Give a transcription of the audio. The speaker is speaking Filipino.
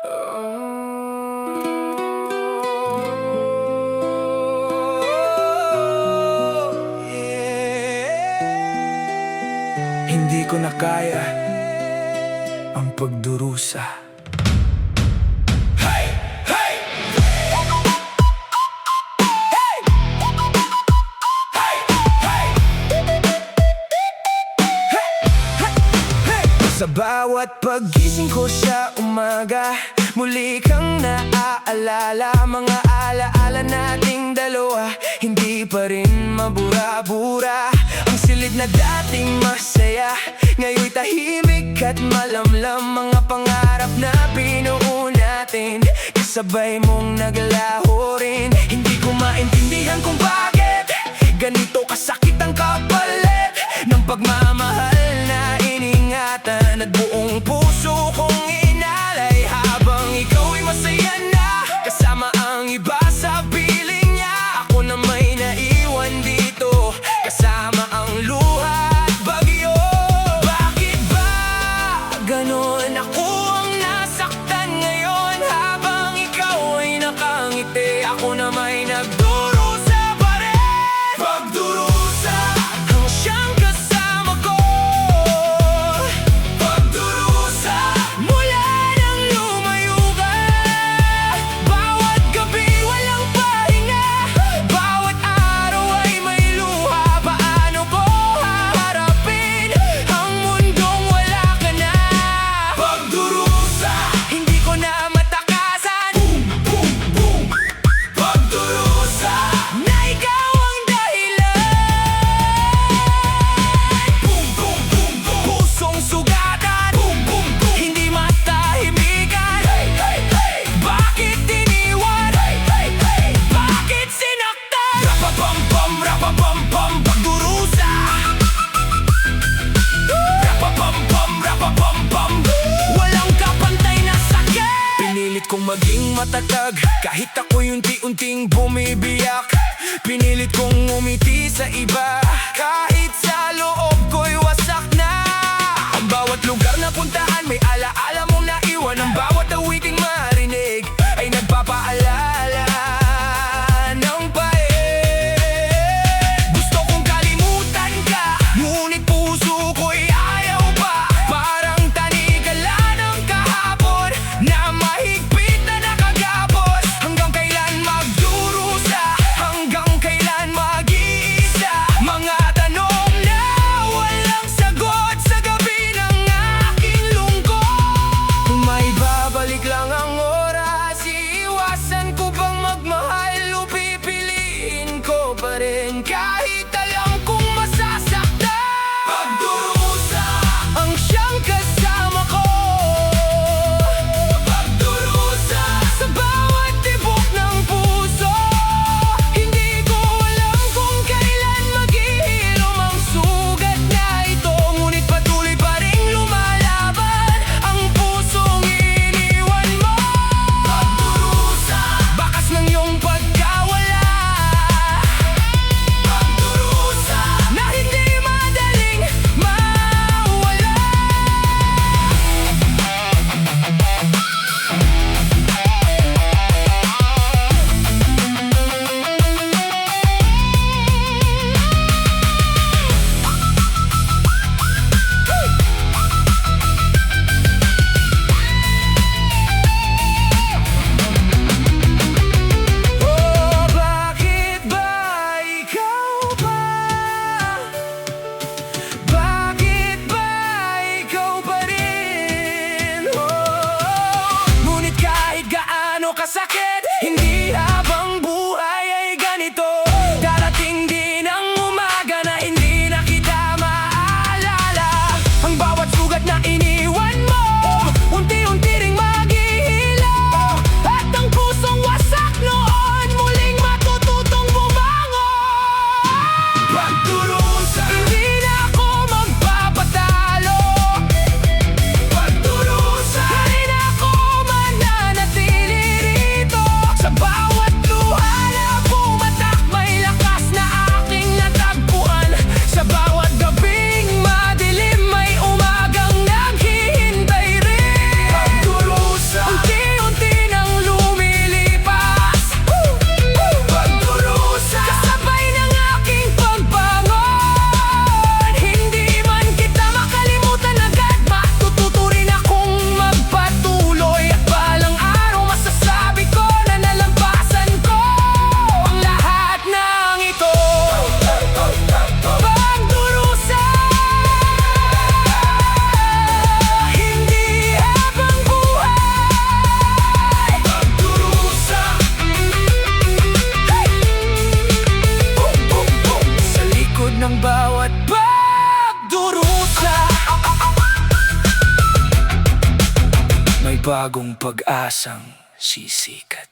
Hindi ko na kaya ang pagdurusa. Hey! Hey! Hey! Hey! Hey! Hey! Sa bawat paggising ko sa umaga, muli kang naaalala. Mga alaala nating dalawa, hindi pa rin mabura-bura. Ang silid na dating masaya, ngayon'y tahimik at malamlam. Mga pangarap na binuo natin, kasabay mong naglaho rin. Hindi ko maintindihan kung bakit ganito kasakit ang kapalit ng pagmamahal na iningatan at buong puso kong inalay. Habang ikaw'y masaya na kasama ang iba sa piling niya, ako na may naiwan dito kasama ang luha at bagyo. Bakit ba ganon? Ako ang nasaktan ngayon habang ikaw ay nakangiti. Ako na may nagdurusa pa rin. Pagdurusa ang siyang kasama ko. Pagdurusa mula nang lumayo ka. Bawat gabi walang pahinga, bawat araw ay may luha. Paano ko haharapin ang mundong wala ka na? Pagdurusa hindi ko na matakasan. Boom, boom, boom. Pagdurusa na ikaw ang dahilan. Boom, boom, boom, boom. Pusong sugatan. Boom, boom, boom. Hindi matahimikan. Hey, hey, hey. Bakit iniwan? Hey, hey, hey. Bakit sinaktan? Rapapam-pam, rapapam-pam. Pagdurusa. Rapapam-pam, rapapam-pam. Walang kapantay na sakit. Pinilit kong maging matatag kahit ako'y unti-unting bumibiyak. Pinilit kong umiti sa iba kahit sa loob ko'y wasak na. Ang bawat lugar na puntahan may alaala mong naiwan. Ang bawat awiting marinig ay nagpapaalala ng pait. Gusto kong kalimutan ka, ngunit puso ko'y ayaw pa. Parang tanikala ng kahapon na mahigpit na nakagapos. Hanggang kailan magdurusa? Hanggang kailan mag-iisa? Mga tanong na walang sagot sa gabi ng aking lungkot. Kung may babalik lang ang oras, iiwasan ko bang magmahal o pipiliin ko pa rin kahit alam kong masasaktan? Pagdurusa ang siyang kasama ko. Pagdurusa sa bawat tibok ng puso. Hindi ko alam kung kailan maghihilom ang sugat na ito, ngunit patuloy pa rin lumalaban ang pusong iniwan mo. Pagdurusa bakas ng iyong pagkawala. Pagdurusa na hindi madaling mawala. Oh, bakit ba ikaw pa? Bakit ba ikaw pa rin? Oh, ngunit kahit gaano kasakit, hindi habang buhay ay ganito. Darating din ang umaga na hindi na kita maalala. Ang bawat sugat na iniwan mo, unti-unti ring maghihilom. At ang pusong wasak noon, muling matututong bumangon. Pagdurusa hindi na ako magpapatalo. Pagdurusa hindi na ako mananatili rito. bagong pag-asang sisikat.